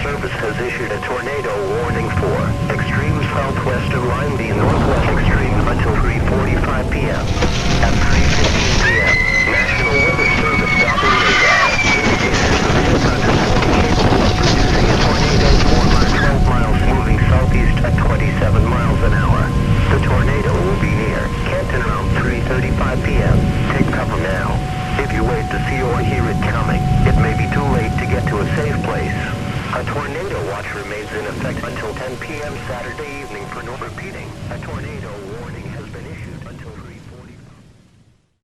Service has issued a tornado warning for extreme southwest of line the northwest extreme until 3:45 p.m. At 3:15 p.m., National Weather Service Doppler radar indicated a severe thunderstorm capable of producing a tornado 12 miles moving southeast at 27 miles an hour. The tornado will be near Canton around 3:35 p.m. Take cover now. If you wait to see or hear it coming, it may be too late to get to a safe place. A tornado watch remains in effect until 10 p.m. Saturday evening for no repeating. A tornado